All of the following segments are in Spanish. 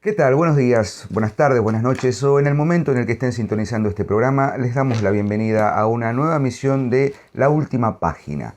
¿Qué tal? Buenos días, buenas tardes, buenas noches o en el momento en el que estén sintonizando este programa, les damos la bienvenida a una nueva emisión de La Última Página.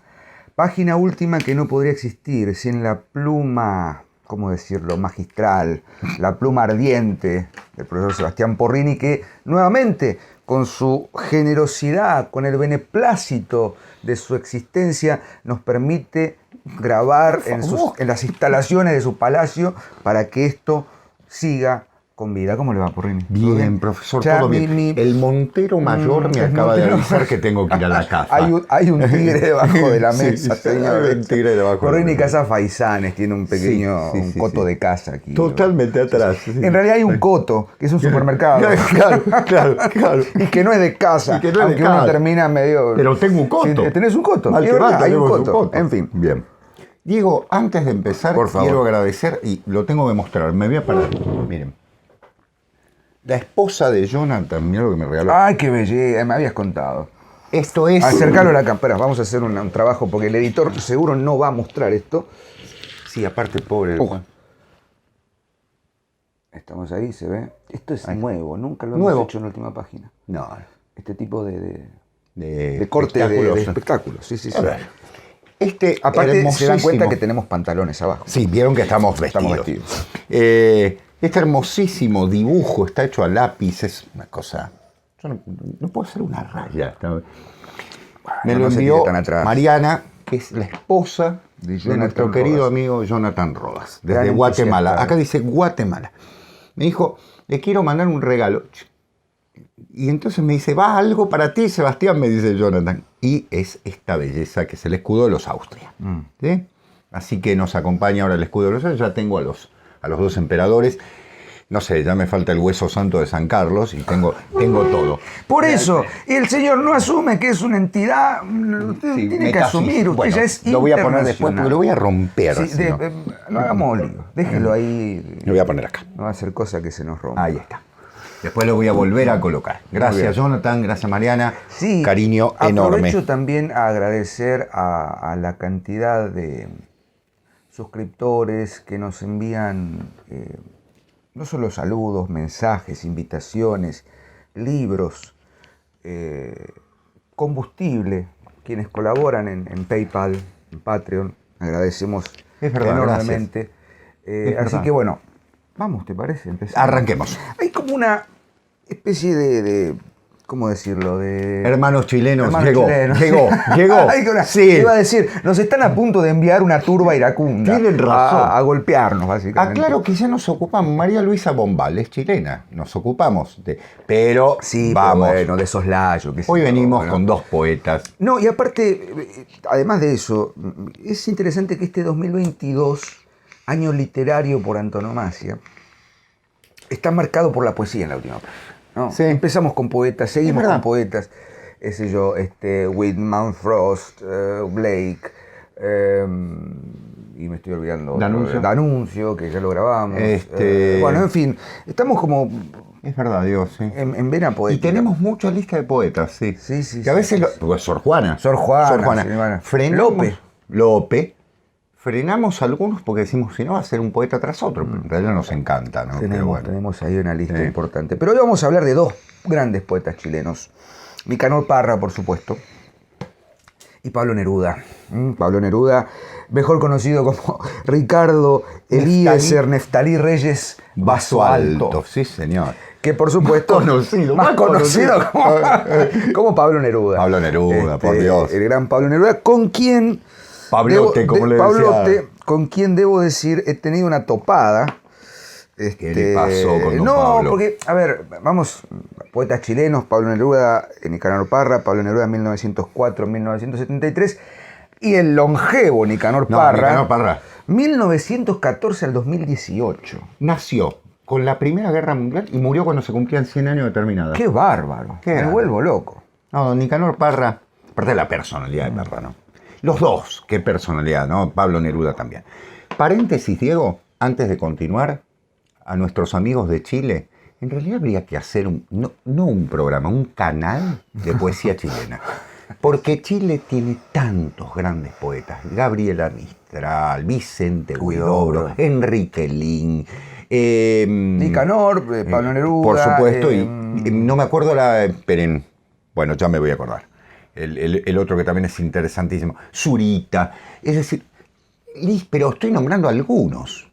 Página última que no podría existir sin la pluma, ¿cómo decirlo?, magistral, la pluma ardiente del profesor Sebastián Porrini, que nuevamente, con su generosidad, con el beneplácito de su existencia, nos permite grabar en las instalaciones de su palacio para que esto siga con vida. ¿Cómo le va, Porrini? Bien, profesor, Ya, todo bien. El Montero Mayor me acaba de avisar que tengo que ir a la casa. Hay un tigre debajo de la mesa, sí, señor. hay un tigre debajo. Porrini Casa Faisanes tiene un pequeño Sí, coto sí. de casa aquí. Totalmente atrás. Sí. En realidad hay un coto, que es un supermercado. Claro. Y que no es de casa, Y que no es de aunque uno casa. termina medio... Pero tengo un coto. Sí, tenés un coto. Mal Es que verdad, mal, hay un tenemos coto. En fin. Bien. Diego, antes de empezar, Por favor. quiero agradecer, y lo tengo que mostrar. Me voy a parar. Miren. La esposa de Jonathan, mira lo que me regaló. Ay, qué belleza, me habías contado. Esto es... Acercalo a la cámara, vamos a hacer un trabajo porque el editor seguro no va a mostrar esto. Sí, aparte, pobre. Estamos ahí, se ve. Esto es nuevo, nunca lo Nuevo. hemos hecho en la última página. No, Este tipo de de corte espectáculos. de espectáculos. Sí. A ver. Este Aparte, se dan cuenta hermosísimo- que tenemos pantalones abajo. Sí, vieron que estamos vestidos. Estamos vestidos. Este hermosísimo dibujo está hecho a lápiz, es una cosa... Yo no puedo hacer una raya. Me lo no se envió tire tan atrás. Mariana, que es la esposa de nuestro Jonathan querido Rodas. amigo Jonathan Rodas, Gran desde Guatemala. entusiasta. Acá dice Guatemala. Me dijo, le quiero mandar un regalo. Y entonces me dice, va algo para ti, Sebastián, me dice Jonathan. Y es esta belleza que es el escudo de los Austria. ¿Sí? Así que nos acompaña ahora el escudo de los Austria. Ya tengo a los dos emperadores. No sé, ya me falta el hueso santo de San Carlos y tengo todo. Por eso, el señor no asume que es una entidad. Usted Sí, tiene que asumir, usted bueno, ya es lo voy a poner después porque lo voy a romper. Sí, si no. no hagamos lío, déjelo ahí. Lo voy a poner acá. No va a ser cosa que se nos rompa. Ahí está. Después lo voy a volver a colocar. Gracias, Jonathan. Gracias, Mariana. Sí, Cariño enorme. Aprovecho también a agradecer a la cantidad de suscriptores que nos envían no solo saludos, mensajes, invitaciones, libros, combustible, quienes colaboran en PayPal, en Patreon. Agradecemos Es verdad, enormemente. Es Así verdad. que bueno, vamos, ¿te parece? Empezamos. Arranquemos. Hay como una especie de ¿cómo decirlo? De Hermanos chilenos, hermanos llegó. chilenos. Hay una- Sí. Iba a decir, nos están a punto de enviar una turba iracunda. Tienen razón. A golpearnos, básicamente. Claro que ya nos ocupamos. María Luisa Bombal es chilena. Nos ocupamos de. Pero Sí, vamos. pero bueno, de soslayo. qué sé Hoy yo, venimos ¿no? con dos poetas. No, y aparte, además de eso, es interesante que este 2022, año literario por antonomasia, está marcado por la poesía en la última página, ¿no? Sí. Empezamos con poetas, seguimos Es verdad. con poetas, ese yo, Whitman, Frost, Blake, y me estoy olvidando. D'Annunzio, que ya lo grabamos. Bueno, en fin, estamos como Es verdad, Dios, sí. en vena Y poética. tenemos mucha lista de poetas, sí. Sí, Que a veces... Pues Sor Juana. Sor Juana, sí, bueno. Frenamos... Lope. Frenamos algunos porque decimos, si no, va a ser un poeta tras otro. Pero en realidad nos encanta, ¿no? Pero bueno. Tenemos ahí una lista importante. Pero hoy vamos a hablar de dos grandes poetas chilenos. Nicanor Parra, por supuesto, y Pablo Neruda. Pablo Neruda, mejor conocido como Ricardo Eliezer Neftalí Reyes Basualto. Sí, señor. Que por supuesto, más conocido como Pablo Neruda. Pablo Neruda, por Dios. El gran Pablo Neruda, con quien... Pablote, como le decía. Pablote, con quien debo decir, he tenido una topada. ¿Qué le pasó con don No, Pablo? porque, a ver, vamos, poetas chilenos, Pablo Neruda, Nicanor Parra, Pablo Neruda 1904-1973, y el longevo Nicanor Parra, 1914 al 2018. Nació con la Primera Guerra Mundial y murió cuando se cumplían 100 años de terminada. ¡Qué bárbaro! Me vuelvo loco. No, don Nicanor Parra, aparte de la personalidad de Parra, ¿no? Los dos, qué personalidad, ¿no? Pablo Neruda también. Paréntesis, Diego, antes de continuar, a nuestros amigos de Chile, en realidad habría que hacer no un programa, un canal de poesía chilena. Porque Chile tiene tantos grandes poetas. Gabriela Mistral, Vicente Huidobro, Enrique Lin, Nicanor, Pablo Neruda. Por supuesto, y no me acuerdo esperen, bueno, ya me voy a acordar. El otro que también es interesantísimo. Zurita. Es decir, pero estoy nombrando algunos.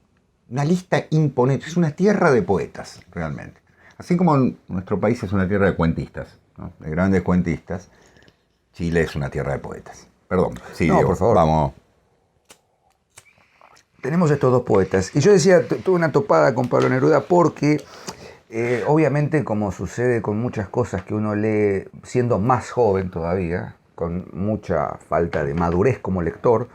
Una lista imponente. Es una tierra de poetas, realmente. Así como nuestro país es una tierra de cuentistas, ¿no? De grandes cuentistas, Chile es una tierra de poetas. Perdón, sí, No, Diego, por favor. vamos. Tenemos estos dos poetas. Y yo decía, tuve una topada con Pablo Neruda porque, obviamente, como sucede con muchas cosas que uno lee siendo más joven todavía, con mucha falta de madurez como lector,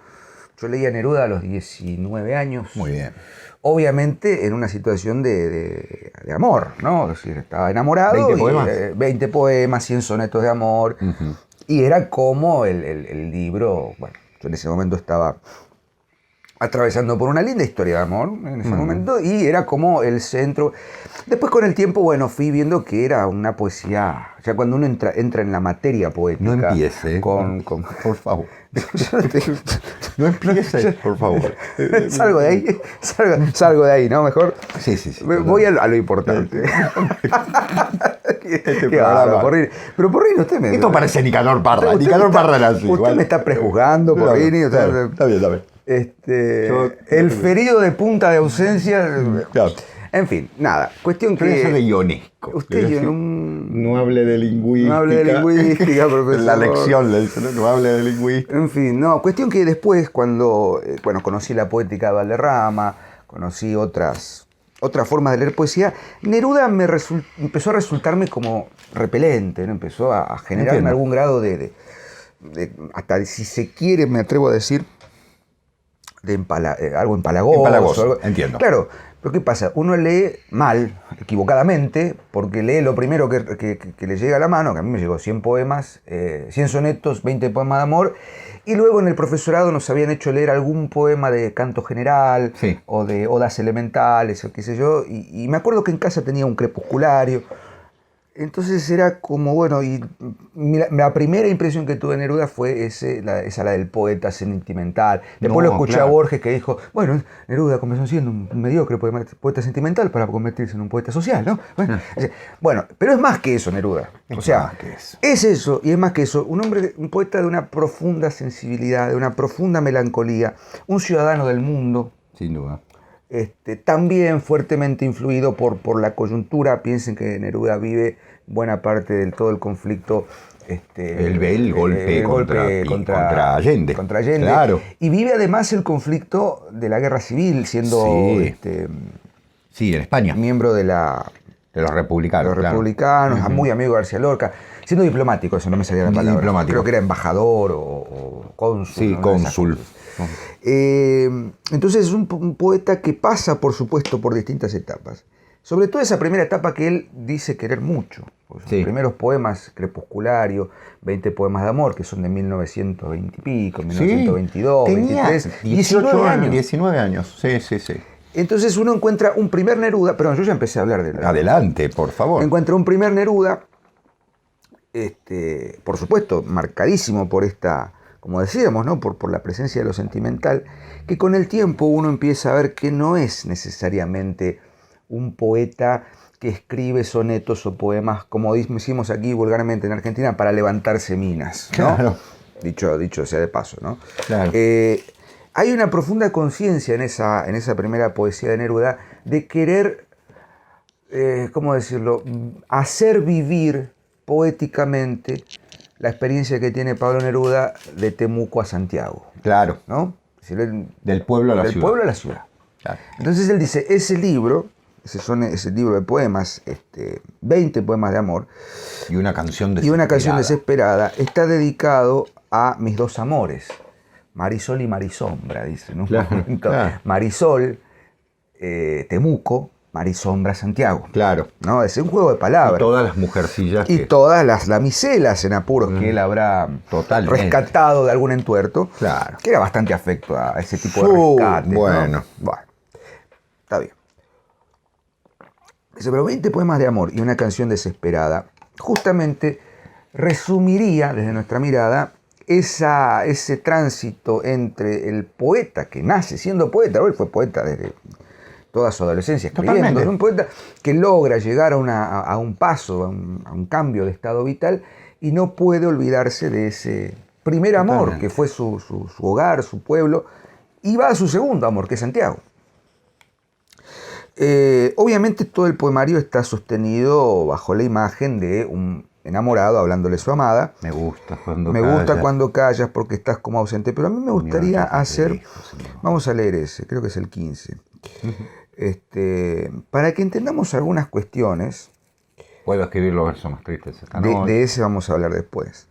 yo leía Neruda a los 19 años. Muy bien. Obviamente en una situación de amor, ¿no? Es decir, estaba enamorado. 20 poemas. 20 poemas, 100 sonetos de amor. Uh-huh. Y era como el libro, bueno, yo en ese momento estaba atravesando por una linda historia de amor en ese momento, y era como el centro. Después con el tiempo, bueno, fui viendo que era una poesía, ya cuando uno entra en la materia poética. No empiece, por favor. No empieces, por favor. Salgo de ahí, salgo de ahí, ¿no? Mejor. Sí. Voy a lo importante. Este programa. Porrini. Pero Porrini, usted me... Esto parece Nicanor Parra. Nicanor Parra era así. Usted me está prejuzgando, Porrini. Está bien. El ferido de punta de ausencia. Claro. En fin, nada. Cuestión Pero eso que... de Ionesco. Usted no hable de lingüística. No hable de lingüística, profesor. En la lección le dice, no hable de lingüística. En fin, no. Cuestión que después, cuando conocí la poética de Valderrama, conocí otras formas de leer poesía, Neruda empezó a resultarme como repelente, ¿no? Empezó a generarme algún grado de hasta si se quiere, me atrevo a decir, de algo empalagoso. Empalagoso, entiendo. Claro, pero ¿qué pasa? Uno lee mal, equivocadamente, porque lee lo primero que le llega a la mano, que a mí me llegó 100 poemas, 100 sonetos, 20 poemas de amor, y luego en el profesorado nos habían hecho leer algún poema de canto general, sí, o de odas elementales, o qué sé yo, y me acuerdo que en casa tenía un crepusculario. Entonces era como, bueno, y la primera impresión que tuve de Neruda fue esa la del poeta sentimental. Después lo escuché a Borges, que dijo, bueno, Neruda comenzó siendo un mediocre poeta sentimental para convertirse en un poeta social, ¿no? Bueno, pero es más que eso, Neruda. O sea, es eso, y es más que eso. Un poeta de una profunda sensibilidad, de una profunda melancolía, un ciudadano del mundo. Sin duda. También fuertemente influido por la coyuntura. Piensen que Neruda vive buena parte del todo el conflicto. El golpe contra Allende. Contra Allende. Claro. Y vive además el conflicto de la guerra civil, siendo sí, en España. Miembro de los republicanos. Uh-huh. Muy amigo de García Lorca. Siendo diplomático, eso no me salía la palabra. Diplomático. Creo que era embajador o cónsul. Sí, cónsul. Entonces es un poeta que pasa, por supuesto, por distintas etapas. Sobre todo esa primera etapa que él dice querer mucho. Pues sus primeros poemas, Crepusculario, 20 poemas de amor, que son de 1920 y pico, 1922, tenía 23, 19 años. 19 años, sí. Entonces uno encuentra un primer Neruda, perdón, yo ya empecé a hablar de Neruda. Adelante, por favor. Encuentra un primer Neruda, por supuesto, marcadísimo por esta, como decíamos, ¿no? por la presencia de lo sentimental, que con el tiempo uno empieza a ver que no es necesariamente un poeta que escribe sonetos o poemas, como decimos aquí vulgarmente en Argentina, para levantarse minas, ¿no? Claro. Dicho sea de paso, ¿no? Claro. Hay una profunda conciencia en esa primera poesía de Neruda de querer, ¿cómo decirlo?, hacer vivir poéticamente la experiencia que tiene Pablo Neruda de Temuco a Santiago. Claro. ¿No? Del pueblo a la ciudad. Del pueblo a la ciudad. Claro. Entonces él dice, ese libro de poemas, 20 poemas de amor, y una canción desesperada, está dedicado a mis dos amores, Marisol y Marisombra, dice en un momento. Claro. Marisol, Temuco, Marisombra, Santiago. Claro. ¿No? Es un juego de palabras. Y todas las mujercillas. Y todas las damiselas en apuros que él habrá rescatado de algún entuerto. Claro. Que era bastante afecto a ese tipo de rescate. Bueno. Bueno, está bien. Dice, pero 20 poemas de amor y una canción desesperada, justamente resumiría desde nuestra mirada ese tránsito entre el poeta que nace siendo poeta, él fue poeta desde toda su adolescencia escribiendo. Es un poeta que logra llegar a un paso, a un cambio de estado vital y no puede olvidarse de ese primer amor que fue su hogar, su pueblo, y va a su segundo amor, que es Santiago. Obviamente todo el poemario está sostenido bajo la imagen de un enamorado hablándole a su amada. Me gusta cuando callas porque estás como ausente, pero a mí me gustaría hacer, vamos a leer ese, creo que es el 15, para que entendamos algunas cuestiones. Puedo escribir los versos más tristes esta noche. De ese vamos a hablar después.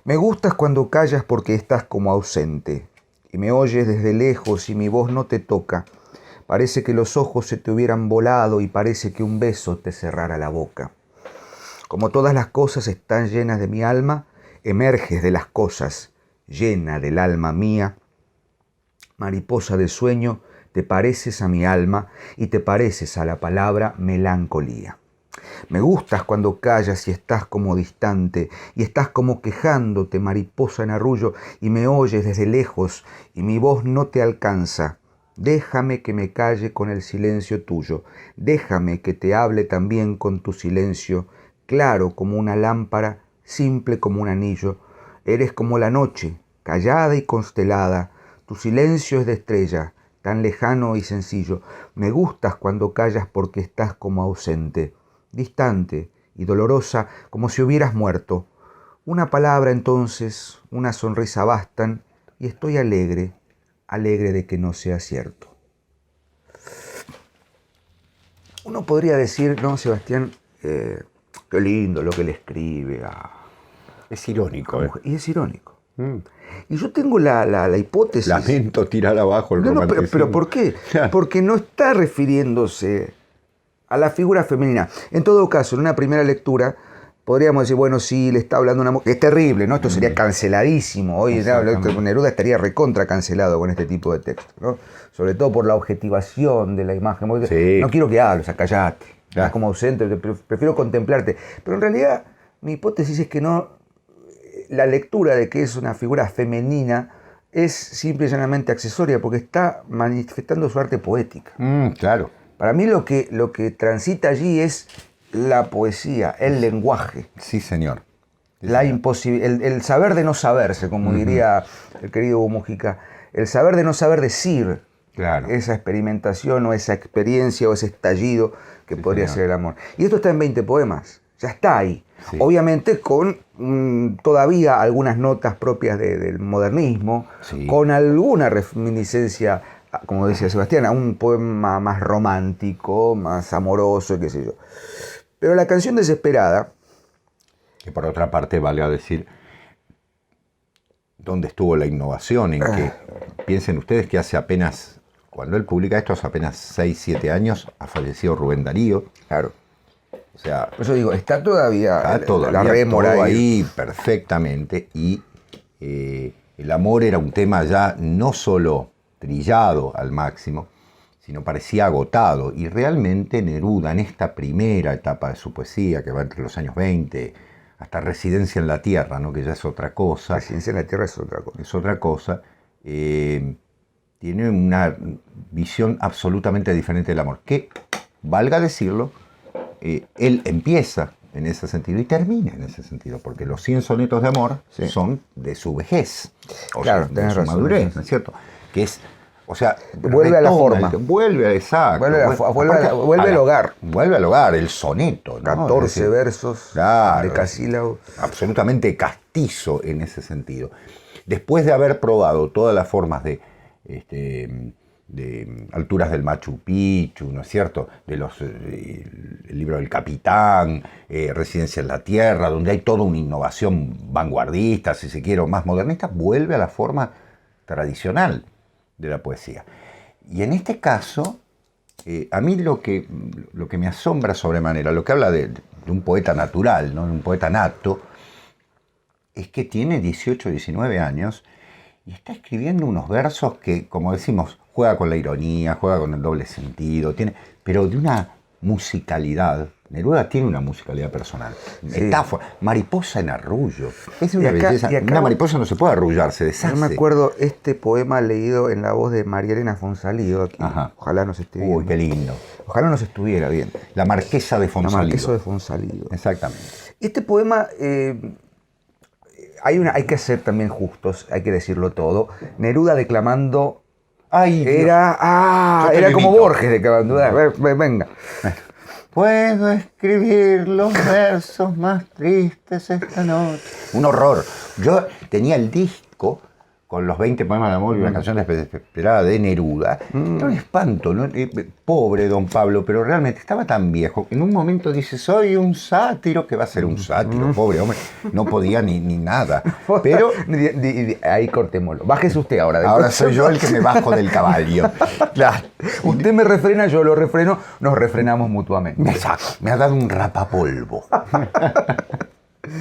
Me gustas cuando callas porque estás como ausente y me oyes desde lejos y mi voz no te toca. Parece que los ojos se te hubieran volado y parece que un beso te cerrara la boca. Como todas las cosas están llenas de mi alma, emerges de las cosas, llena del alma mía. Mariposa de sueño, te pareces a mi alma y te pareces a la palabra melancolía. Me gustas cuando callas y estás como distante y estás como quejándote, mariposa en arrullo, y me oyes desde lejos y mi voz no te alcanza. Déjame que me calle con el silencio tuyo, déjame que te hable también con tu silencio, claro como una lámpara, simple como un anillo. Eres como la noche, callada y constelada, tu silencio es de estrella, tan lejano y sencillo. Me gustas cuando callas porque estás como ausente, distante y dolorosa, como si hubieras muerto. Una palabra entonces, una sonrisa bastan, y estoy alegre de que no sea cierto. Uno podría decir, no, Sebastián, qué lindo lo que le escribe a... Es irónico. Y es irónico. Y yo tengo la hipótesis... Lamento tirar abajo el romanticismo. Pero ¿por qué? Porque no está refiriéndose a la figura femenina. En todo caso, en una primera lectura, podríamos decir, bueno, sí, le está hablando una mujer. Es terrible, ¿no? Esto sería canceladísimo. Hoy Neruda estaría recontra cancelado con este tipo de texto, ¿no? Sobre todo por la objetivación de la imagen. Sí. No quiero que hables, callate. Estás como ausente, prefiero contemplarte. Pero en realidad, mi hipótesis es que no. La lectura de que es una figura femenina es simple y llanamente accesoria, porque está manifestando su arte poética. Claro. Para mí lo que transita allí es la poesía, el lenguaje. Sí, señor. El saber de no saberse, como diría el querido Hugo Mujica. El saber de no saber decir. Claro. Esa experimentación o esa experiencia o ese estallido que podría ser el amor. Y esto está en 20 poemas. Ya está ahí. Sí. Obviamente con todavía algunas notas propias del modernismo, con alguna reminiscencia, como decía Sebastián, a un poema más romántico, más amoroso, qué sé yo. Pero la canción Desesperada... Que por otra parte, valga decir, ¿dónde estuvo la innovación? En que, piensen ustedes que hace apenas, cuando él publica esto, hace apenas 6, 7 años, ha fallecido Rubén Darío. Claro. O sea, por eso digo, está todavía la rémora ahí perfectamente, y el amor era un tema ya no solo trillado al máximo, sino parecía agotado, y realmente Neruda en esta primera etapa de su poesía, que va entre los años 20 hasta Residencia en la Tierra, ¿no? Que ya es otra cosa. Residencia en la Tierra es otra cosa. Es otra cosa. Tiene una visión absolutamente diferente del amor, que, valga decirlo, él empieza en ese sentido y termina en ese sentido, porque los 100 sonetos de amor son de su vejez, claro, de su madurez, ¿no es cierto? Que es, o sea, vuelve a la forma. Vuelve al hogar. Vuelve al hogar, el soneto, ¿no? 14 decir, versos de casílabos. Absolutamente castizo en ese sentido. Después de haber probado todas las formas de alturas del Machu Picchu, ¿no es cierto? El libro del Capitán, Residencia en la Tierra, donde hay toda una innovación vanguardista, si se quiere, o más modernista, vuelve a la forma tradicional de la poesía. Y en este caso, a mí lo que me asombra sobremanera, lo que habla de un poeta natural, ¿no? De un poeta nato, es que tiene 18, 19 años y está escribiendo unos versos que, como decimos, juega con la ironía, juega con el doble sentido, pero de una musicalidad. Neruda tiene una musicalidad personal. Sí. Metáfora. Mariposa en arrullo. Es una Y acá- belleza. y acá- Una mariposa no se puede arrullar, se deshace. Yo me acuerdo este poema leído en la voz de María Elena Fonsalido aquí. Ajá. Ojalá nos esté viendo. Uy, qué lindo. Ojalá nos estuviera bien. La Marquesa de La Fonsalido. Marquesa de Fonsalido. Exactamente. Este poema, hay que ser también justos, hay que decirlo todo. Neruda declamando Ay, Dios. Yo te era lo como imito. Borges declamando. Venga. Puedo escribir los versos más tristes esta noche. Un horror. Yo tenía el disco con los 20 poemas de amor y una canción desesperada de Neruda. Era un espanto, ¿no? Pobre don Pablo, pero realmente estaba tan viejo que en un momento dice, soy un sátiro, que va a ser un sátiro, pobre hombre. No podía ni nada. Pero Ahí cortémoslo. Bájese usted ahora. ahora soy yo el que me bajo del caballo. Claro. Usted me refrena, yo lo refreno, nos refrenamos mutuamente. Me saco. Me ha dado un rapapolvo.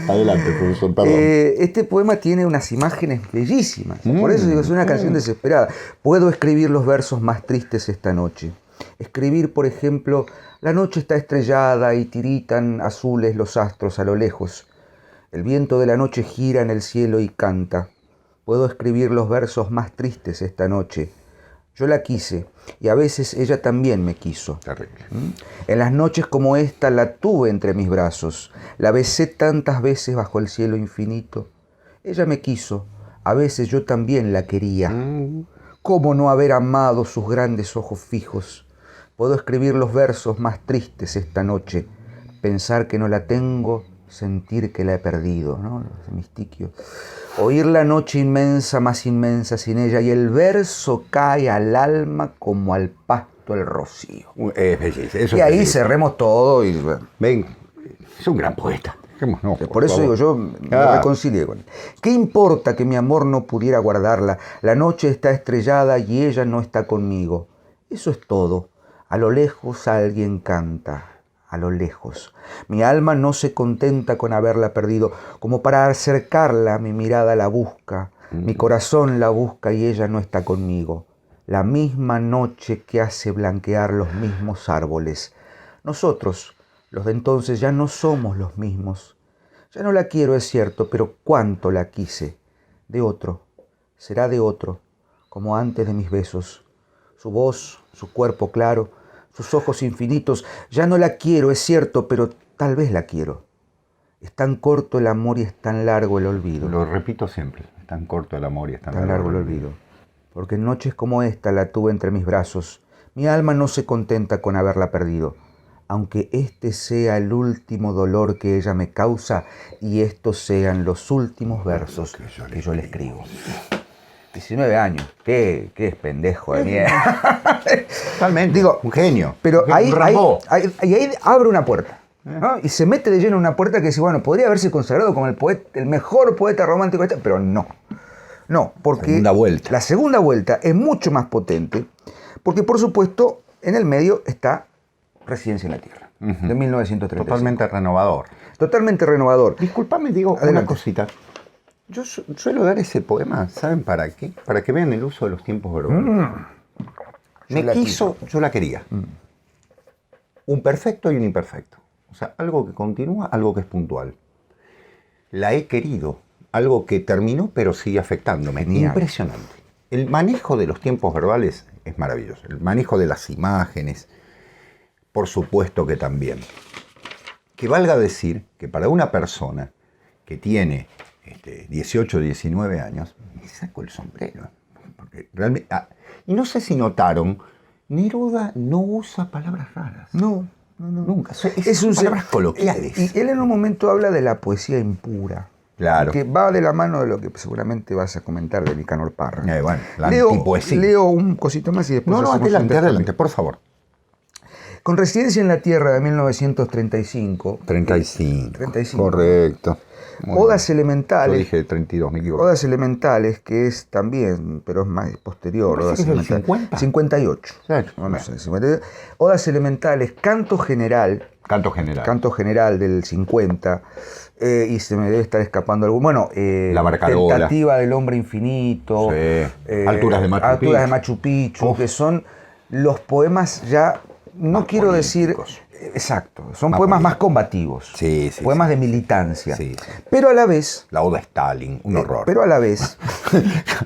Adelante, profesor, perdón. Este poema tiene unas imágenes bellísimas. Por eso digo, es una canción desesperada. Puedo escribir los versos más tristes esta noche. Escribir, por ejemplo, la noche está estrellada y tiritan azules los astros a lo lejos. El viento de la noche gira en el cielo y canta. Puedo escribir los versos más tristes esta noche. Yo la quise y a veces ella también me quiso. Terrible. En las noches como esta la tuve entre mis brazos, la besé tantas veces bajo el cielo infinito. Ella me quiso, a veces yo también la quería. ¿Cómo no haber amado sus grandes ojos fijos? Puedo escribir los versos más tristes esta noche, pensar que no la tengo, sentir que la he perdido, ¿no? Ese mistiquio. Oír la noche inmensa, más inmensa sin ella, y el verso cae al alma como al pasto el rocío. Es belleza. Eso Y es ahí belleza. cerremos todo y bueno, Ven, es un gran poeta. No, por eso digo, yo me reconcilié con él. ¿Qué importa que mi amor no pudiera guardarla? La noche está estrellada y ella no está conmigo. Eso es todo. A lo lejos alguien canta. A lo lejos. Mi alma no se contenta con haberla perdido, como para acercarla mi mirada la busca, mi corazón la busca y ella no está conmigo. La misma noche que hace blanquear los mismos árboles. Nosotros, los de entonces, ya no somos los mismos. Ya no la quiero, es cierto, pero cuánto la quise. De otro, será de otro, como antes de mis besos. Su voz, su cuerpo claro, sus ojos infinitos. Ya no la quiero, es cierto, pero tal vez la quiero. Es tan corto el amor y es tan largo el olvido. Lo repito siempre. Es tan corto el amor y es Tan largo el olvido. Porque en noches como esta la tuve entre mis brazos. Mi alma no se contenta con haberla perdido. Aunque este sea el último dolor que ella me causa y estos sean los últimos versos que yo le escribo. 19 años. ¿Qué es pendejo de mierda? Totalmente. Digo, un genio. Pero ahí Rambo. abre una puerta, ¿no? Y se mete de lleno en una puerta que dice, bueno, podría haberse consagrado como el mejor poeta romántico de esta, pero no. No, porque Segunda vuelta. la segunda vuelta es mucho más potente, porque por supuesto en el medio está Residencia en la Tierra, de 1935. Totalmente renovador. Totalmente renovador. Disculpame, digo Adelante. una cosita. Yo suelo dar ese poema, ¿saben para qué? Para que vean el uso de los tiempos verbales. Me la quiso, yo la quería. Un perfecto y un imperfecto. O sea, algo que continúa, algo que es puntual. La he querido, algo que terminó pero sigue afectándome. Genial. Impresionante. El manejo de los tiempos verbales es maravilloso. El manejo de las imágenes, por supuesto que también. Que valga decir que para una persona que tiene 18, 19 años, me saco el sombrero. Porque realmente, y no sé si notaron, Neruda no usa palabras raras. No. Nunca. Son palabras coloquiales. Y él en un momento habla de la poesía impura. Claro. Que va de la mano de lo que seguramente vas a comentar de Nicanor Parra. Bueno, la antipoesía. Leo un cosito más y después No, hacemos adelante, un adelante, por favor. Con Residencia en la Tierra de 1935. 35. Correcto. Odas Elementales. Yo dije 32, me equivoco. Odas Elementales, que es también, pero es más posterior. Odas ¿Es del Elementales. 50? 58. Claro. No sé, 58. Odas Elementales, Canto General. Canto general. Canto General del 50. Y se me debe estar escapando algún. Bueno, La Barcarola. Tentativa del Hombre Infinito. Sí. Alturas de Machu Picchu. Alturas de Machu Picchu, que son los poemas ya. No Más quiero decir políticos. Exacto, son Más poemas políticos. más combativos, Sí, sí, poemas sí. de militancia, Sí, sí. pero a la vez, La Oda a Stalin, un horror. pero a la vez,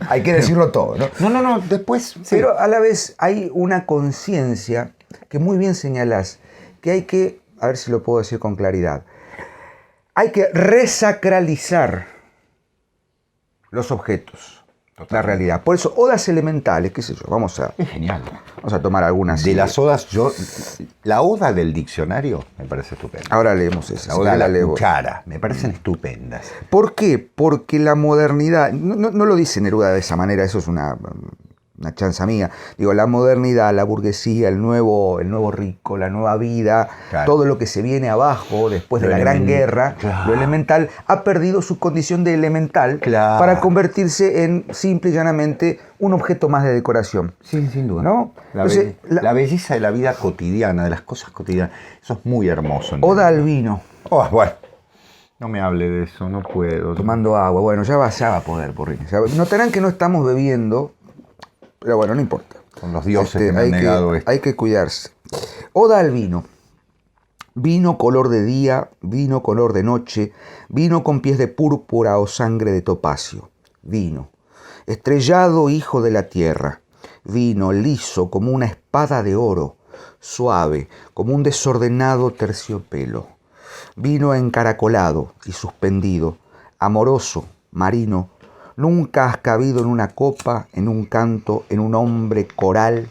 hay que decirlo todo, ¿no? No, después... sí. Pero a la vez hay una conciencia que muy bien señalás, que hay que, a ver si lo puedo decir con claridad, hay que resacralizar los objetos, la Totalmente. realidad. Por eso, odas elementales, qué sé yo, vamos a Es genial. tomar algunas. De las odas, la oda del diccionario me parece estupenda. Ahora leemos esa. La oda de la leo. cuchara, me parecen estupendas. ¿Por qué? Porque la modernidad, no lo dice Neruda de esa manera, eso es una chanza mía. Digo, la modernidad, la burguesía, el nuevo rico, la nueva vida, Claro. todo lo que se viene abajo después Lo de la Gran Guerra, claro. lo elemental, ha perdido su condición de elemental Claro. para convertirse en simple y llanamente un objeto más de decoración. Sí, sin duda. ¿No? Entonces, La belleza de la vida cotidiana, de las cosas cotidianas, eso es muy hermoso. Oda al vino, Oh, bueno, no me hable de eso, no puedo. tomando agua. Bueno, ya va a poder, Porrini. Notarán que no estamos bebiendo, pero bueno, no importa. Con los dioses que me han hay negado esto. Hay que cuidarse. Oda al vino. Vino color de día, vino color de noche, vino con pies de púrpura o sangre de topacio. Vino. Estrellado hijo de la tierra. Vino liso como una espada de oro, suave como un desordenado terciopelo. Vino encaracolado y suspendido, amoroso, marino. Nunca has cabido en una copa, en un canto, en un hombre coral.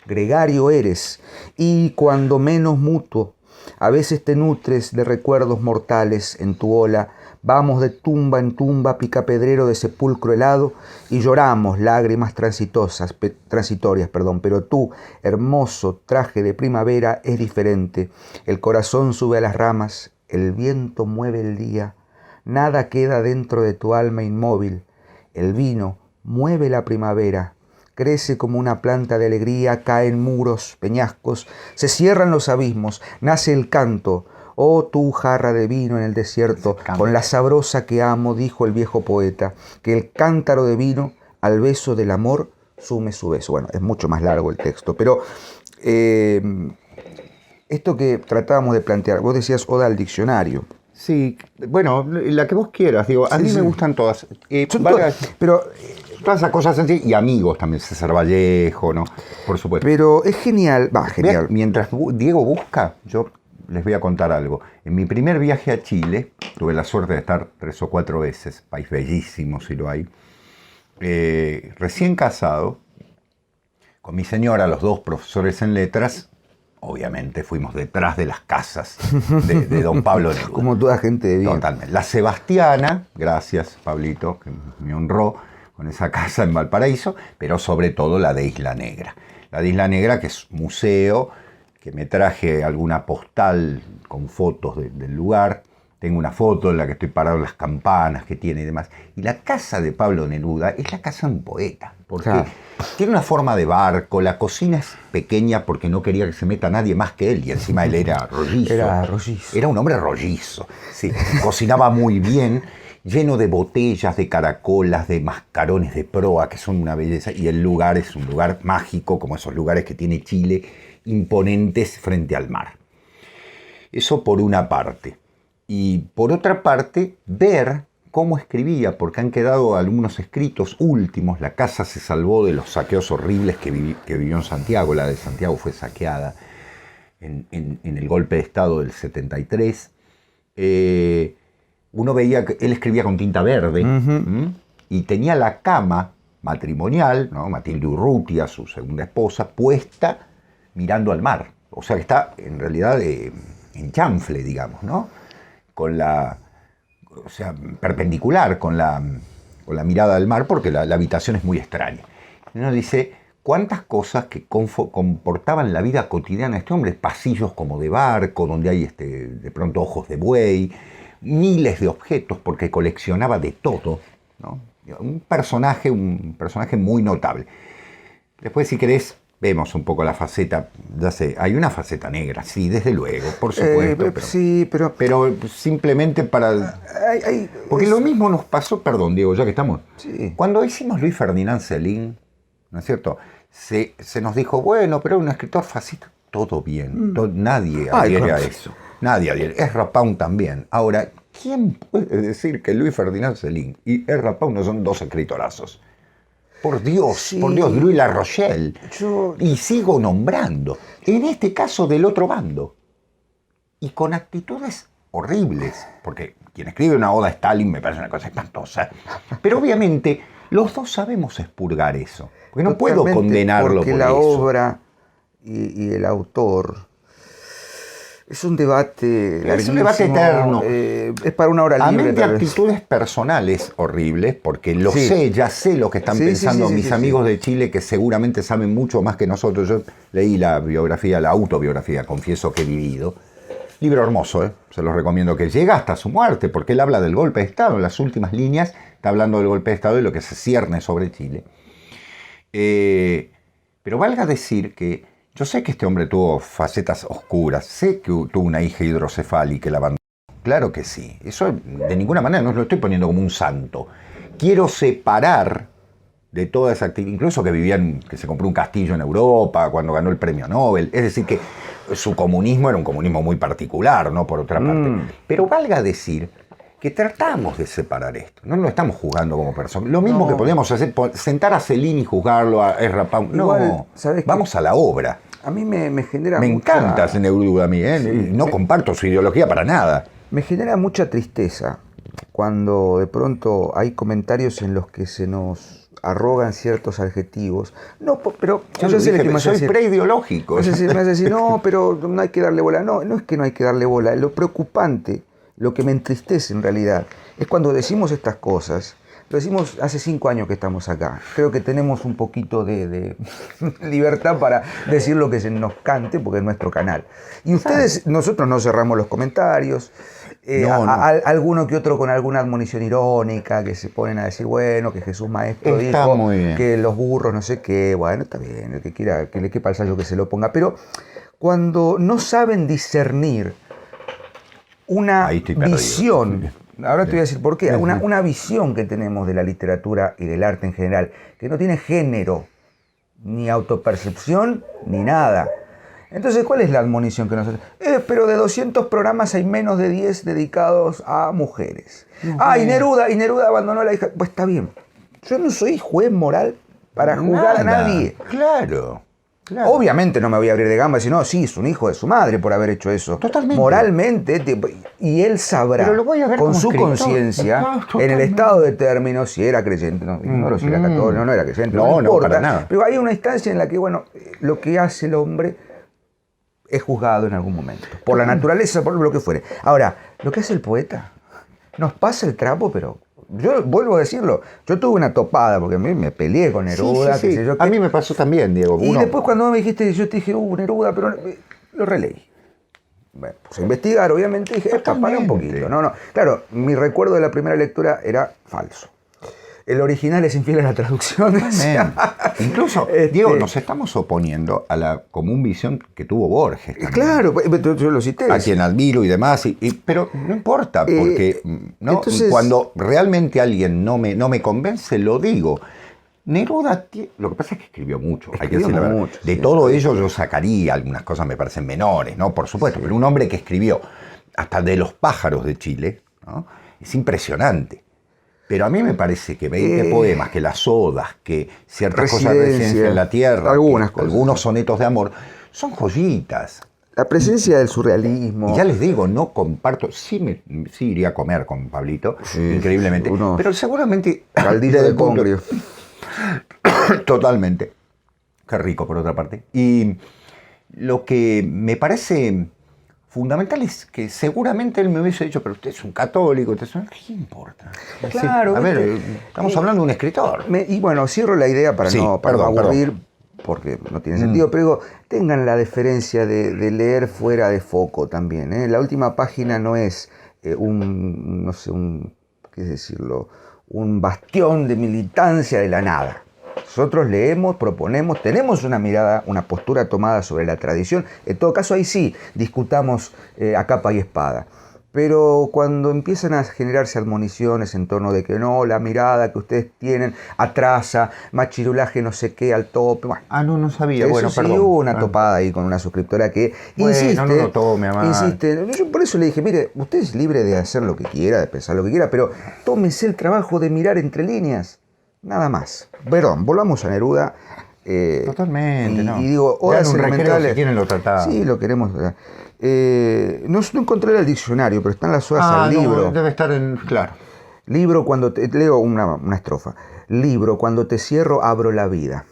Gregario eres, y cuando menos mutuo, a veces te nutres de recuerdos mortales en tu ola. Vamos de tumba en tumba, picapedrero de sepulcro helado, y lloramos lágrimas transitorias, pero tú, hermoso traje de primavera, es diferente. El corazón sube a las ramas, el viento mueve el día, nada queda dentro de tu alma inmóvil. El vino mueve la primavera, crece como una planta de alegría, caen muros, peñascos, se cierran los abismos, nace el canto. Oh, tú, jarra de vino en el desierto, con la sabrosa que amo, dijo el viejo poeta, que el cántaro de vino al beso del amor sume su beso. Bueno, es mucho más largo el texto, pero esto que tratábamos de plantear, vos decías oda al diccionario. Sí, bueno, la que vos quieras, digo, a Sí, mí sí. me gustan todas. Son todas, pero todas esas cosas sencillas, y amigos también, César Vallejo, ¿no? Por supuesto. es genial, genial. Mientras Diego busca, yo les voy a contar algo. En mi primer viaje a Chile, tuve la suerte de estar 3 o 4 veces, país bellísimo si lo hay, recién casado, con mi señora, los dos profesores en letras, obviamente fuimos detrás de las casas de don Pablo Neruda. Como toda gente de bien. Totalmente. La Sebastiana, gracias Pablito, que me honró con esa casa en Valparaíso, pero sobre todo la de Isla Negra. La de Isla Negra, que es museo, que me traje alguna postal con fotos del lugar. Tengo una foto en la que estoy parado en las campanas que tiene y demás. Y la casa de Pablo Neruda es la casa de un poeta, porque Claro. tiene una forma de barco, la cocina es pequeña porque no quería que se meta nadie más que él, y encima él era rollizo. Era rollizo. Era un hombre rollizo, sí, cocinaba muy bien, lleno de botellas, de caracolas, de mascarones de proa, que son una belleza, y el lugar es un lugar mágico, como esos lugares que tiene Chile, imponentes frente al mar. Eso por una parte. Y por otra parte, ver cómo escribía, porque han quedado algunos escritos últimos. La casa se salvó de los saqueos horribles que vivió en Santiago. La de Santiago fue saqueada en el golpe de Estado del 73. Uno veía que él escribía con tinta verde. Y tenía la cama matrimonial, ¿no? Matilde Urrutia, su segunda esposa, puesta mirando al mar. O sea que está en realidad en chanfle, digamos, ¿no? Perpendicular con la mirada al mar, porque la habitación es muy extraña. Uno dice, ¿cuántas cosas que comportaban la vida cotidiana de este hombre? Pasillos como de barco, donde hay de pronto ojos de buey, miles de objetos, porque coleccionaba de todo, ¿no? Un personaje muy notable. Después, si querés, vemos un poco la faceta, ya sé, hay una faceta negra, sí, desde luego, por supuesto. Sí, pero simplemente para... Porque lo mismo nos pasó, perdón, Diego, ya que estamos. Sí. Cuando hicimos Luis Ferdinand Céline, ¿no es cierto? Se nos dijo, bueno, pero era un escritor fascista. todo bien. Nadie adhiere a eso. Nadie adhiere. Ezra Pound también. Ahora, ¿quién puede decir que Louis Ferdinand Céline y Ezra Pound no son dos escritorazos? Por Dios, Louis La Rochelle. Y sigo nombrando. En este caso del otro bando. Y con actitudes horribles. Porque quien escribe una oda a Stalin me parece una cosa espantosa. Pero obviamente los dos sabemos expurgar eso. Porque no puedo condenarlo porque por la eso. obra y el autor es un debate larguísimo. Es un debate eterno. Es para una hora libre. Amén de actitudes personales horribles, porque lo sé, ya sé lo que están pensando mis amigos de Chile, que seguramente saben mucho más que nosotros. Yo leí la autobiografía, confieso que he vivido. Libro hermoso, se los recomiendo, que llega hasta su muerte, porque él habla del golpe de Estado. En las últimas líneas está hablando del golpe de Estado y lo que se cierne sobre Chile. Pero valga decir que yo sé que este hombre tuvo facetas oscuras, sé que tuvo una hija hidrocefálica que la abandonó. Claro que sí, eso de ninguna manera, no lo estoy poniendo como un santo. Quiero separar de toda esa actividad, incluso que se compró un castillo en Europa cuando ganó el premio Nobel. Es decir, que su comunismo era un comunismo muy particular, ¿no? Por otra parte. Pero valga decir que tratamos de separar esto. No lo estamos juzgando como persona. Lo mismo que podríamos hacer, sentar a Céline y juzgarlo, a Ezra Pound. No, vamos a la obra. A mí me genera Me encanta Neruda a mí, no comparto su ideología para nada. Me genera mucha tristeza cuando de pronto hay comentarios en los que se nos arrogan ciertos adjetivos. No, pero yo sé que soy preideológico. Me vas a decir, no, pero no hay que darle bola. No es que no hay que darle bola. Lo preocupante, lo que me entristece en realidad, es cuando decimos estas cosas. Lo decimos hace 5 años que estamos acá. Creo que tenemos un poquito de libertad para decir lo que se nos cante, porque es nuestro canal. Y nosotros no cerramos los comentarios. Alguno que otro con alguna admonición irónica, que se ponen a decir, bueno, que Jesús Maestro dijo que los burros no sé qué. Bueno, está bien, el que quiera, que le quepa el sayo que se lo ponga. Pero cuando no saben discernir una visión... Ahora te voy a decir por qué. Una visión que tenemos de la literatura y del arte en general, que no tiene género, ni autopercepción, ni nada. Entonces, ¿cuál es la admonición que nosotros? Pero de 200 programas hay menos de 10 dedicados a mujeres. Y Neruda abandonó a la hija. Pues está bien. Yo no soy juez moral para juzgar a nadie. Claro. Obviamente no me voy a abrir de gamba, sino sí, es un hijo de su madre por haber hecho eso. Totalmente. Moralmente, y él sabrá con su conciencia, en el estado de término, si era creyente, no ignoro si era católico, no era creyente, no importa, para nada. Pero hay una instancia en la que, bueno, lo que hace el hombre es juzgado en algún momento, por la naturaleza, por lo que fuere. Ahora, lo que hace el poeta, nos pasa el trapo, pero... Yo vuelvo a decirlo, yo tuve una topada porque a mí me peleé con Neruda. Sí. Sé yo, a mí me pasó también, Diego. Y después cuando me dijiste, yo te dije, Neruda, pero lo releí. Bueno, pues a investigar, obviamente, dije, para un poquito. No, claro, mi recuerdo de la primera lectura era falso. El original es infiel a la traducción. Incluso, Diego, nos estamos oponiendo a la común visión que tuvo Borges. También. Claro, yo lo cité. A quien admiro y demás, pero no importa, porque entonces, cuando realmente alguien no me convence, lo digo. Neruda, lo que pasa es que escribió mucho, hay que decir la verdad. De todo ello yo sacaría algunas cosas, me parecen menores, ¿no? Por supuesto, pero un hombre que escribió hasta de los pájaros de Chile, ¿no? Es impresionante. Pero a mí me parece que 20 poemas, que las odas, que ciertas cosas de Residencia en la Tierra, algunos sonetos de amor, son joyitas. La presencia del surrealismo. Y ya les digo, no comparto, sí iría a comer con Pablito, increíblemente, pero seguramente... Caldillo de congrio. Totalmente. Qué rico, por otra parte. Y lo que me parece... fundamental es que seguramente él me hubiese dicho, pero usted es un católico, ¿qué importa? Claro. A ver, estamos hablando de un escritor. Y bueno, cierro la idea para no aburrir, porque no tiene sentido, pero digo, tengan la deferencia de leer fuera de foco también. La última página no es un bastión de militancia de la nada. Nosotros leemos, proponemos, tenemos una mirada, una postura tomada sobre la tradición. En todo caso, ahí sí, discutamos a capa y espada. Pero cuando empiezan a generarse admoniciones en torno de que no, la mirada que ustedes tienen atrasa, machirulaje no sé qué al tope. Bueno, no sabía. eso Bueno, sí, perdón. hubo una topada ahí con una suscriptora que Bueno, insiste. no lo tome a mal. Insiste. Yo por eso le dije, mire, usted es libre de hacer lo que quiera, de pensar lo que quiera, pero tómese el trabajo de mirar entre líneas. Nada más. Perdón, volvamos a Neruda. Totalmente, ¿no? Y digo, Vean horas un recreo elementales. si quieren lo tratado. Sí, lo queremos. No encontré el diccionario, pero están las hojas al no, libro. debe estar en... Claro. Libro cuando te... Leo una estrofa. Libro, cuando te cierro, abro la vida.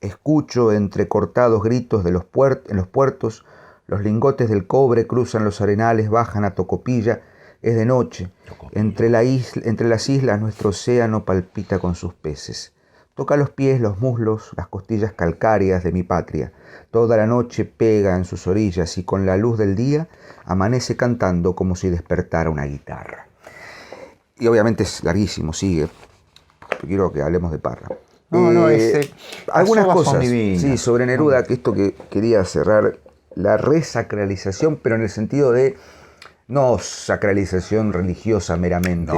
Escucho entrecortados gritos de en los puertos. Los lingotes del cobre cruzan los arenales, bajan a Tocopilla. Es de noche. Entre las islas nuestro océano palpita con sus peces. Toca los pies, los muslos, las costillas calcáreas de mi patria. Toda la noche pega en sus orillas y con la luz del día amanece cantando como si despertara una guitarra. Y obviamente es larguísimo, sigue. Pero quiero que hablemos de Parra. Algunas cosas, sí, sobre Neruda, que esto que quería cerrar, la resacralización, pero en el sentido de no sacralización religiosa meramente,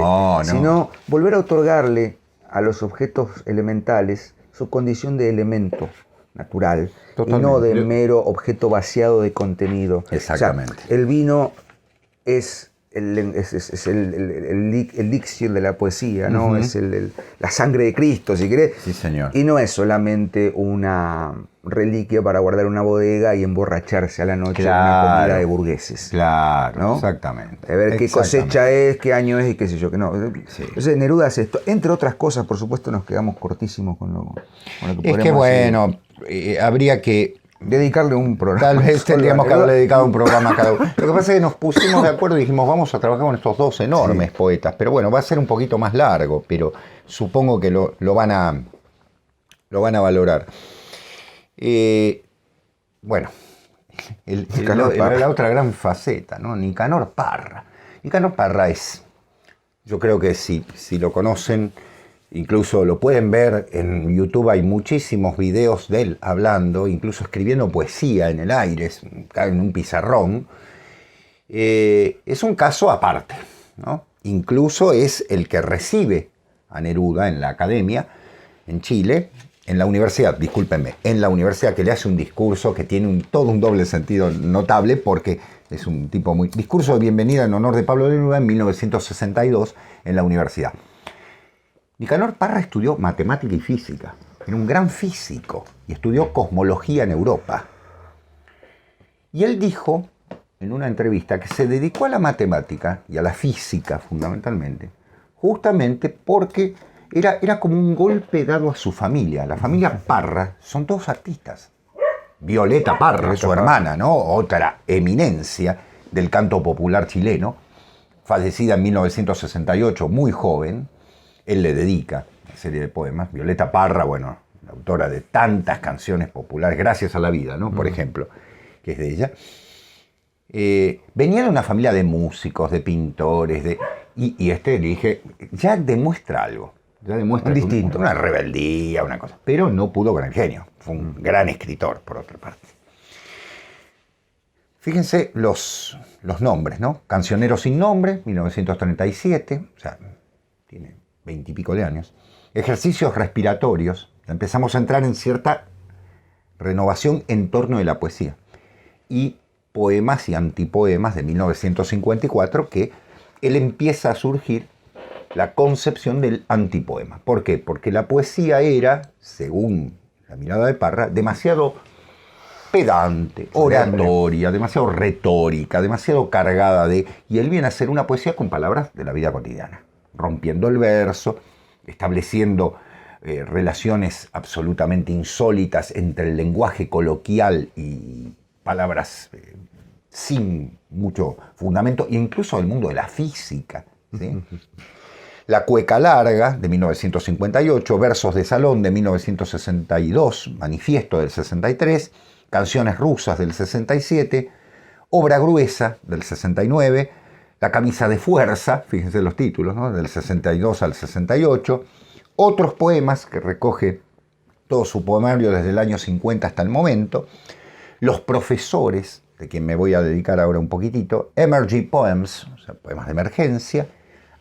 sino volver a otorgarle a los objetos elementales su condición de elemento natural. Totalmente. Y no de mero objeto vaciado de contenido. Exactamente. O sea, el vino es el elixir de la poesía, ¿no? Uh-huh. Es la sangre de Cristo, si querés. Sí, señor. Y no es solamente una reliquia para guardar una bodega y emborracharse a la noche en una comida de burgueses. Claro, ¿no? Exactamente. A ver qué cosecha es, qué año es y qué sé yo. Que no. Sí. Entonces Neruda hace esto. Entre otras cosas, por supuesto, nos quedamos cortísimos con lo que es que bueno, habría que dedicarle un programa. Tal vez tendríamos que haberle dedicado un programa a cada uno. Lo que pasa es que nos pusimos de acuerdo y dijimos, vamos a trabajar con estos dos enormes poetas. Pero bueno, va a ser un poquito más largo, pero supongo que lo van a valorar. Bueno, la otra gran faceta, ¿no? Nicanor Parra. Nicanor Parra es, yo creo que si lo conocen, incluso lo pueden ver en YouTube, hay muchísimos videos de él hablando, incluso escribiendo poesía en el aire, en un pizarrón. Es un caso aparte, ¿no? Incluso es el que recibe a Neruda en la academia, en Chile, en la universidad, discúlpenme, en la universidad, que le hace un discurso que tiene todo un doble sentido notable, porque es un tipo muy... Discurso de bienvenida en honor de Pablo Neruda en 1962 en la universidad. Nicanor Parra estudió matemática y física, era un gran físico y estudió cosmología en Europa. Y él dijo en una entrevista que se dedicó a la matemática y a la física fundamentalmente, justamente porque era como un golpe dado a su familia. La familia Parra son todos artistas. Violeta Parra, su hermana, ¿no? Otra eminencia del canto popular chileno, fallecida en 1968, muy joven. Él le dedica una serie de poemas. Violeta Parra, bueno, la autora de tantas canciones populares, Gracias a la vida, ¿no? Por ejemplo, que es de ella. Venía de una familia de músicos, de pintores, y le dije, ya demuestra algo. Ya demuestra distinto, una rebeldía, una cosa. Pero no pudo con el genio. Fue un gran escritor, por otra parte. Fíjense los nombres, ¿no? Cancionero sin nombre, 1937, o sea, tiene 20 y pico de años. Ejercicios respiratorios. Empezamos a entrar en cierta renovación en torno de la poesía. Y poemas y antipoemas de 1954, que él empieza a surgir la concepción del antipoema. ¿Por qué? Porque la poesía era, según la mirada de Parra, demasiado pedante, oratoria, demasiado retórica, demasiado cargada de... Y él viene a hacer una poesía con palabras de la vida cotidiana, rompiendo el verso, estableciendo relaciones absolutamente insólitas entre el lenguaje coloquial y palabras sin mucho fundamento, e incluso el mundo de la física, ¿sí? La cueca larga, de 1958, Versos de salón, de 1962, Manifiesto, del 63, Canciones rusas, del 67, Obra gruesa, del 69, La camisa de fuerza, fíjense los títulos, ¿no? Del 62 al 68, otros poemas que recoge todo su poemario desde el año 50 hasta el momento, Los profesores, de quien me voy a dedicar ahora un poquitito, Emergency Poems, o sea, poemas de emergencia,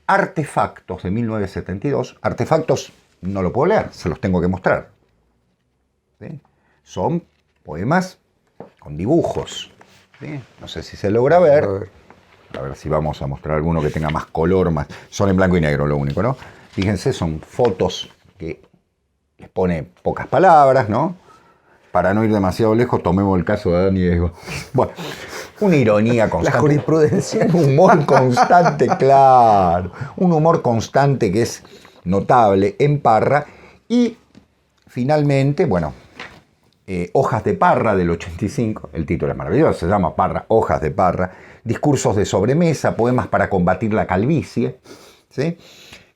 Artefactos de 1972. Artefactos no lo puedo leer, se los tengo que mostrar. ¿Sí? Son poemas con dibujos. ¿Sí? No sé si se logra ver. A ver si vamos a mostrar alguno que tenga más color, más. Son en blanco y negro lo único, ¿no? Fíjense, son fotos que les pone pocas palabras, ¿no? Para no ir demasiado lejos, tomemos el caso de Adán y Eva. Bueno, una ironía constante. La jurisprudencia. Un humor constante, claro. Un humor constante que es notable en Parra. Y finalmente, bueno, Hojas de Parra del 85, el título es maravilloso, se llama Parra, Hojas de Parra, discursos de sobremesa, poemas para combatir la calvicie, ¿sí?